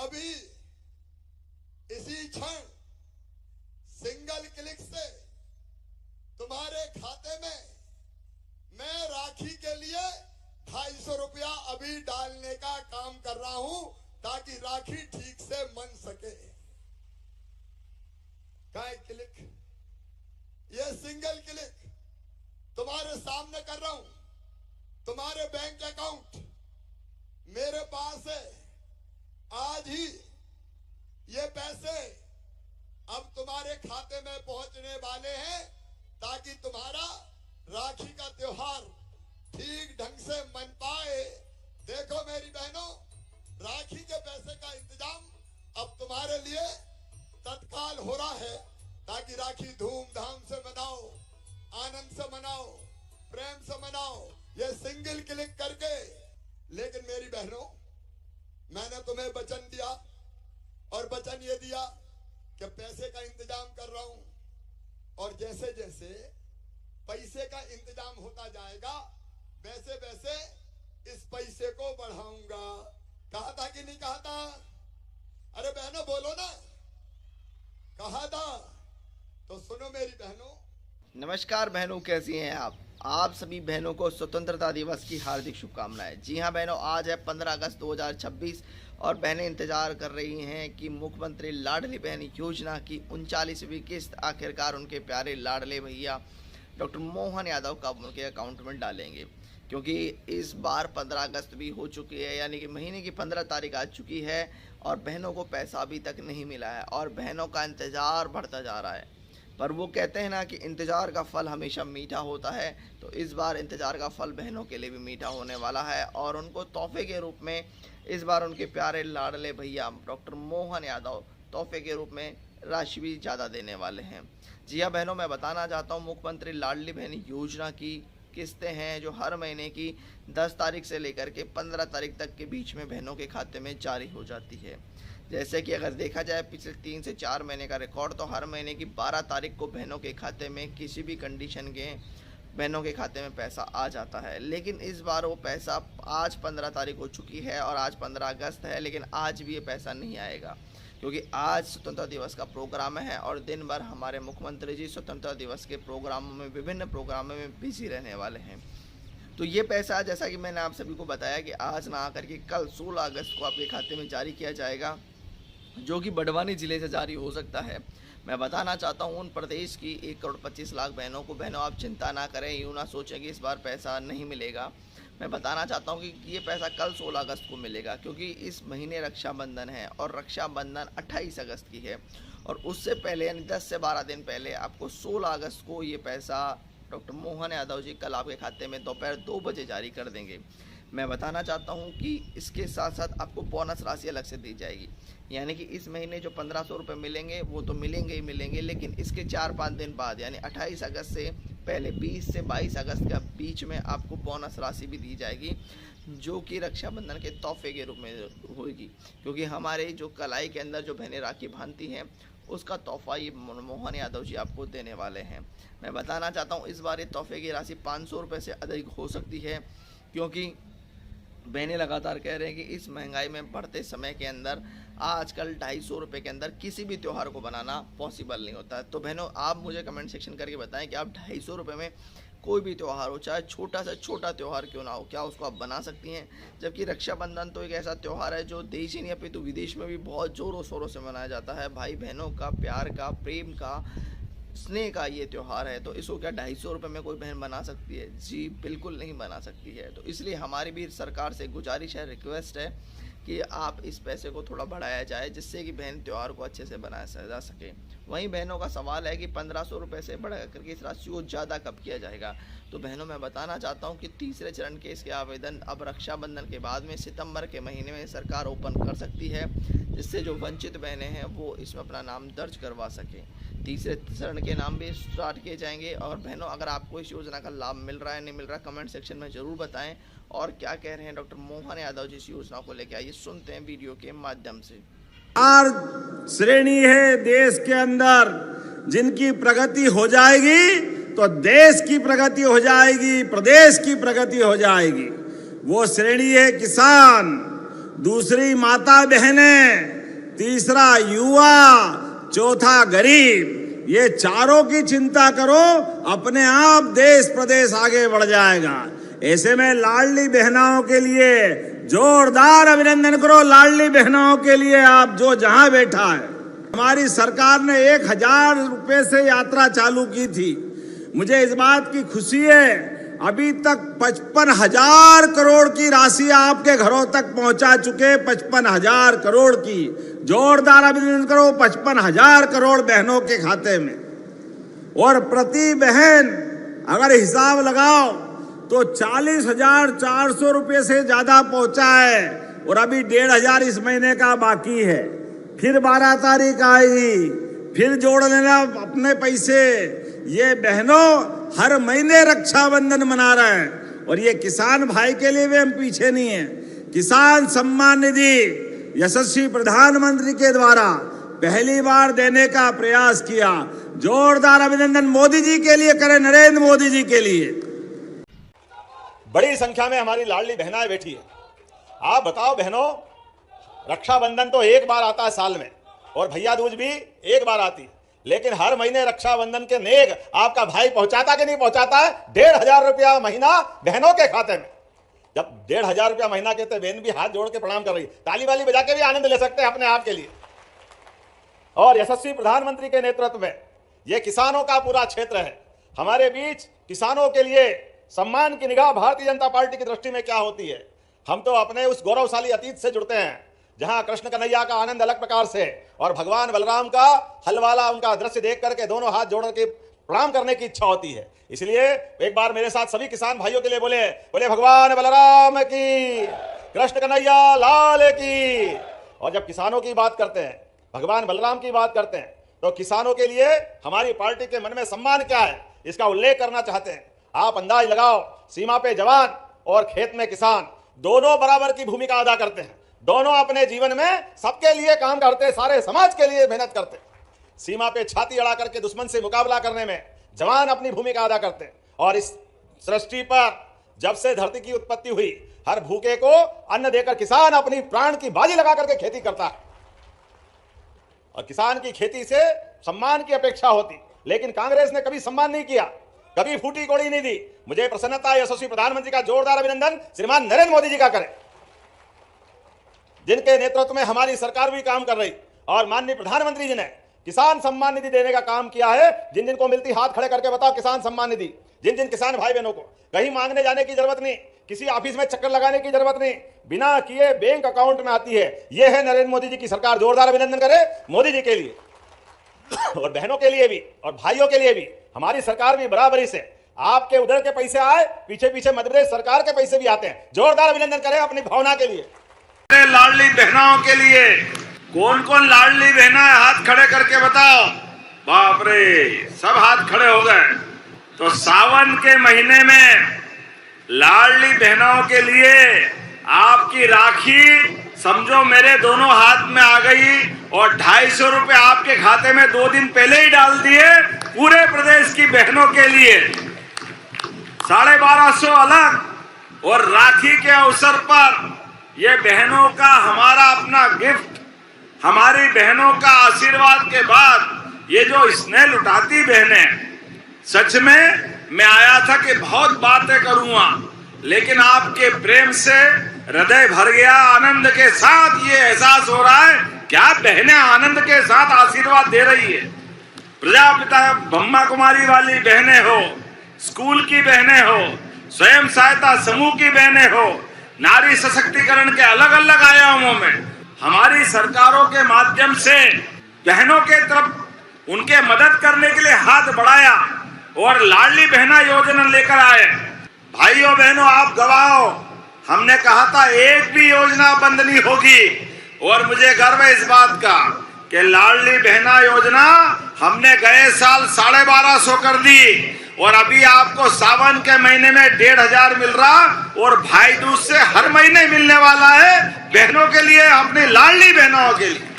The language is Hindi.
अभी इसी क्षण सिंगल क्लिक से तुम्हारे खाते में मैं राखी के लिए 250 रुपया अभी डालने का काम कर रहा हूं ताकि राखी ठीक से बन सके। क्या क्लिक? ये सिंगल क्लिक तुम्हारे सामने कर रहा हूं। तुम्हारे बैंक अकाउंट मेरे पास है। आज ही ये पैसे अब तुम्हारे खाते में पहुंचने वाले हैं ताकि तुम्हारा राखी का त्योहार ठीक ढंग से मन पाए। देखो मेरी बहनों, राखी के पैसे का इंतजाम अब तुम्हारे लिए तत्काल हो रहा है ताकि राखी धूमधाम से मनाओ, आनंद से मनाओ, प्रेम से मनाओ, ये सिंगल क्लिक करके। लेकिन मेरी बहनों, मैंने तुम्हें वचन दिया और वचन ये दिया कि पैसे का इंतजाम कर रहा हूं और जैसे जैसे पैसे का इंतजाम होता जाएगा वैसे वैसे इस पैसे को बढ़ाऊंगा। कहा था कि नहीं कहा था? अरे बहनों बोलो ना, कहा था तो सुनो मेरी बहनों। नमस्कार बहनों, कैसी हैं आप सभी बहनों को स्वतंत्रता दिवस की हार्दिक शुभकामनाएं। जी हां बहनों, आज है 15 अगस्त 2026 और बहनें इंतजार कर रही हैं कि मुख्यमंत्री लाडली बहन योजना की 39वीं किस्त आखिरकार उनके प्यारे लाडले भैया डॉक्टर मोहन यादव कब उनके अकाउंट में डालेंगे, क्योंकि इस बार 15 अगस्त भी हो चुकी है, यानी कि महीने की 15 तारीख आ चुकी है और बहनों को पैसा अभी तक नहीं मिला है और बहनों का इंतज़ार बढ़ता जा रहा है। पर वो कहते हैं ना कि इंतज़ार का फल हमेशा मीठा होता है, तो इस बार इंतज़ार का फल बहनों के लिए भी मीठा होने वाला है और उनको तोहफे के रूप में इस बार उनके प्यारे लाडले भैया डॉक्टर मोहन यादव तोहफे के रूप में राशि भी ज़्यादा देने वाले हैं। जी हाँ बहनों, मैं बताना चाहता हूँ मुख्यमंत्री लाडली बहन योजना की किस्तें हैं जो हर महीने की 10 तारीख से लेकर के 15 तारीख तक के बीच में बहनों के खाते में जारी हो जाती है। जैसे कि अगर देखा जाए पिछले 3 से 4 महीने का रिकॉर्ड, तो हर महीने की 12 तारीख को बहनों के खाते में किसी भी कंडीशन के बहनों के खाते में पैसा आ जाता है। लेकिन इस बार वो पैसा आज 15 तारीख हो चुकी है और आज 15 अगस्त है, लेकिन आज भी ये पैसा नहीं आएगा क्योंकि आज स्वतंत्रता दिवस का प्रोग्राम है और दिन भर हमारे मुख्यमंत्री जी स्वतंत्रता दिवस के प्रोग्रामों में, विभिन्न प्रोग्रामों में बिजी रहने वाले हैं। तो ये पैसा, जैसा कि मैंने आप सभी को बताया कि आज ना आकर के कल 16 अगस्त को आपके खाते में जारी किया जाएगा, जो कि बड़वानी ज़िले से जारी हो सकता है। मैं बताना चाहता हूँ उन प्रदेश की 1 करोड़ 25 लाख बहनों को, बहनों आप चिंता ना करें, यूँ ना सोचें कि इस बार पैसा नहीं मिलेगा। मैं बताना चाहता हूँ कि ये पैसा कल 16 अगस्त को मिलेगा, क्योंकि इस महीने रक्षाबंधन है और रक्षाबंधन 28 अगस्त की है और उससे पहले यानी 10 से 12 दिन पहले आपको 16 अगस्त को ये पैसा डॉक्टर मोहन यादव जी कल आपके खाते में दोपहर 2 बजे जारी कर देंगे। मैं बताना चाहता हूं कि इसके साथ साथ आपको बोनस राशि अलग से दी जाएगी, यानी कि इस महीने जो 1500 रुपये मिलेंगे वो तो मिलेंगे ही मिलेंगे, लेकिन इसके 4-5 दिन बाद यानी 28 अगस्त से पहले 20 से 22 अगस्त के बीच में आपको बोनस राशि भी दी जाएगी, जो कि रक्षाबंधन के तोहफे के रूप में होगी, क्योंकि हमारे जो कलाई के अंदर जो बहनें राखी बांधती हैं उसका तोहफा ये मोहन यादव जी आपको देने वाले हैं। मैं बताना चाहता हूँ इस बार ये तोहफे की राशि 500 रुपये से अधिक हो सकती है, क्योंकि बहनें लगातार कह रहे हैं कि इस महंगाई में बढ़ते समय के अंदर आजकल 250 रुपये के अंदर किसी भी त्यौहार को बनाना पॉसिबल नहीं होता है। तो बहनों आप मुझे कमेंट सेक्शन करके बताएं कि आप 250 रुपये में कोई भी त्यौहार हो, चाहे छोटा से छोटा त्यौहार क्यों ना हो, क्या उसको आप बना सकती हैं? जबकि रक्षाबंधन तो एक ऐसा त्यौहार है जो देश ही नहीं अपितु विदेश में भी बहुत ज़ोरों शोरों से मनाया जाता है। भाई बहनों का प्यार का, प्रेम का, स्नेह का ये त्यौहार है, तो इसको क्या 250 रुपये में कोई बहन बना सकती है? जी बिल्कुल नहीं बना सकती है। तो इसलिए हमारी भी सरकार से गुजारिश है, रिक्वेस्ट है कि आप इस पैसे को थोड़ा बढ़ाया जाए, जिससे कि बहन त्यौहार को अच्छे से बनाया जा सके। वहीं बहनों का सवाल है कि 1500 रुपये से बढ़ करके इस राशि को ज़्यादा कब किया जाएगा। तो बहनों मैं बताना चाहता हूं कि तीसरे चरण के इसके आवेदन अब रक्षाबंधन के बाद में सितंबर के महीने में सरकार ओपन कर सकती है, जिससे जो वंचित बहनें हैं वो इसमें अपना नाम दर्ज करवा सकें। तीसरे चरण के नाम भी स्टार्ट किए जाएंगे। और बहनों अगर आपको इस योजना का लाभ मिल रहा है नहीं मिल रहा, कमेंट सेक्शन में ज़रूर बताएं और क्या कह रहे हैं डॉक्टर मोहन यादव जी इस योजना को लेकर, आइए सुनते हैं वीडियो के माध्यम से। 4 श्रेणी है देश के अंदर, जिनकी प्रगति हो जाएगी तो देश की प्रगति हो जाएगी, प्रदेश की प्रगति हो जाएगी। वो श्रेणी है किसान, दूसरी माता बहनें, तीसरा युवा, चौथा गरीब। ये चारों की चिंता करो, अपने आप देश प्रदेश आगे बढ़ जाएगा। ऐसे में लाडली बहनाओं के लिए जोरदार अभिनंदन करो। लाडली बहनाओं के लिए आप जो जहां बैठा है, हमारी सरकार ने 1000 रुपए से यात्रा चालू की थी। मुझे इस बात की खुशी है, अभी तक 55,000 करोड़ की राशि आपके घरों तक पहुंचा चुके। 55,000 करोड़ की जोरदार अभिनंदन करो। 55,000 करोड़ बहनों के खाते में, और प्रति बहन अगर हिसाब लगाओ तो 40,400 रुपये से ज्यादा पहुंचा है, और अभी 1,500 इस महीने का बाकी है। फिर 12 तारीख आएगी, फिर जोड़ लेना अपने पैसे। ये बहनों हर महीने रक्षाबंधन मना रहे हैं, और ये किसान भाई के लिए भी हम पीछे नहीं है। किसान सम्मान निधि यशस्वी प्रधानमंत्री के द्वारा पहली बार देने का प्रयास किया। जोरदार अभिनंदन मोदी जी के लिए करें, नरेंद्र मोदी जी के लिए। बड़ी संख्या में हमारी लाडली बहनाएं बैठी है। आप बताओ बहनों, रक्षाबंधन तो एक बार आता है साल में, और भैया दूज भी एक बार आती, लेकिन हर महीने रक्षाबंधन के नेक आपका भाई पहुंचाता कि नहीं पहुंचाता है? 1,500 रुपया महीना बहनों के खाते में। जब 1,500 रुपया महीना कहते, बहन भी हाथ जोड़ के प्रणाम कर रही, ताली वाली बजा के भी आनंद ले सकते हैं अपने आप के लिए। और यशस्वी प्रधानमंत्री के नेतृत्व में यह किसानों का पूरा क्षेत्र है। हमारे बीच किसानों के लिए सम्मान की निगाह भारतीय जनता पार्टी की दृष्टि में क्या होती है? हम तो अपने उस गौरवशाली अतीत से जुड़ते हैं, जहां कृष्ण कन्हैया का आनंद अलग प्रकार से, और भगवान बलराम का हलवाला उनका दृश्य देख करके दोनों हाथ जोड़ के प्रणाम करने की इच्छा होती है। इसलिए एक बार मेरे साथ सभी किसान भाइयों के लिए बोले भगवान बलराम की, कृष्ण कन्हैया लाल की। और जब किसानों की बात करते हैं, भगवान बलराम की बात करते हैं, तो किसानों के लिए हमारी पार्टी के मन में सम्मान क्या है, इसका उल्लेख करना चाहते हैं। आप अंदाज लगाओ, सीमा पे जवान और खेत में किसान दोनों बराबर की भूमिका अदा करते हैं। दोनों अपने जीवन में सबके लिए काम करते, सारे समाज के लिए मेहनत करते। सीमा पे छाती अड़ा करके दुश्मन से मुकाबला करने में जवान अपनी भूमिका अदा करते। और इस सृष्टि पर जब से धरती की उत्पत्ति हुई, हर भूखे को अन्न देकर किसान अपनी प्राण की बाजी लगा करके खेती करता है। और किसान की खेती से सम्मान की अपेक्षा होती, लेकिन कांग्रेस ने कभी सम्मान नहीं किया, कभी फूटी कोड़ी नहीं दी। मुझे प्रसन्नता है यशस्वी प्रधानमंत्री का जोरदार अभिनंदन श्रीमान नरेंद्र मोदी जी का करें, जिनके नेतृत्व में हमारी सरकार भी काम कर रही। और माननीय प्रधानमंत्री जी ने किसान सम्मान निधि देने का काम किया है। जिन जिन को मिलती हाथ खड़े करके बताओ किसान सम्मान निधि। जिन जिन किसान भाई बहनों को कहीं मांगने जाने की जरूरत नहीं, किसी ऑफिस में चक्कर लगाने की जरूरत नहीं, बिना किए बैंक अकाउंट में आती है। यह है नरेंद्र मोदी जी की सरकार। जोरदार अभिनंदन करें मोदी जी के लिए। और बहनों के लिए भी और भाइयों के लिए भी हमारी सरकार भी बराबरी से, आपके उधर के पैसे आए, पीछे पीछे मध्य प्रदेश सरकार के पैसे भी आते हैं। जोरदार अभिनंदन करें अपनी भावना के लिए। लाडली बहनाओं के लिए कौन कौन लाडली बहना है, हाथ खड़े करके बताओ। बाप रे, सब हाथ खड़े हो गए। तो सावन के महीने में लाडली बहनों के लिए आपकी राखी समझो मेरे दोनों हाथ में आ गई, और 250 रुपए आपके खाते में 2 दिन पहले ही डाल दिए पूरे प्रदेश की बहनों के लिए। 1250 अलग। और राखी के अवसर पर ये बहनों का हमारा अपना गिफ्ट, हमारी बहनों का आशीर्वाद के बाद ये जो स्नेह लुटाती बहनें, सच में मैं आया था कि बहुत बातें करूंगा, लेकिन आपके प्रेम से हृदय भर गया। आनंद के साथ ये एहसास हो रहा है क्या बहनें आनंद के साथ आशीर्वाद दे रही है। प्रजापिता ब्रह्मा कुमारी वाली बहनें हो, स्कूल की बहनें हो, स्वयं सहायता समूह की बहनें हो, नारी सशक्तिकरण के अलग अलग आयामों में हमारी सरकारों के माध्यम से बहनों के तरफ उनके मदद करने के लिए हाथ बढ़ाया और लाडली बहना योजना लेकर आए। भाइयों बहनों, आप गवाहो, हमने कहा था एक भी योजना बंद नहीं होगी। और मुझे गर्व है इस बात का कि लाडली बहना योजना हमने गए साल 1250 कर दी, और अभी आपको सावन के महीने में 1,500 मिल रहा, और भाई दूज से हर महीने मिलने वाला है बहनों के लिए, अपनी लाडली बहनों के लिए।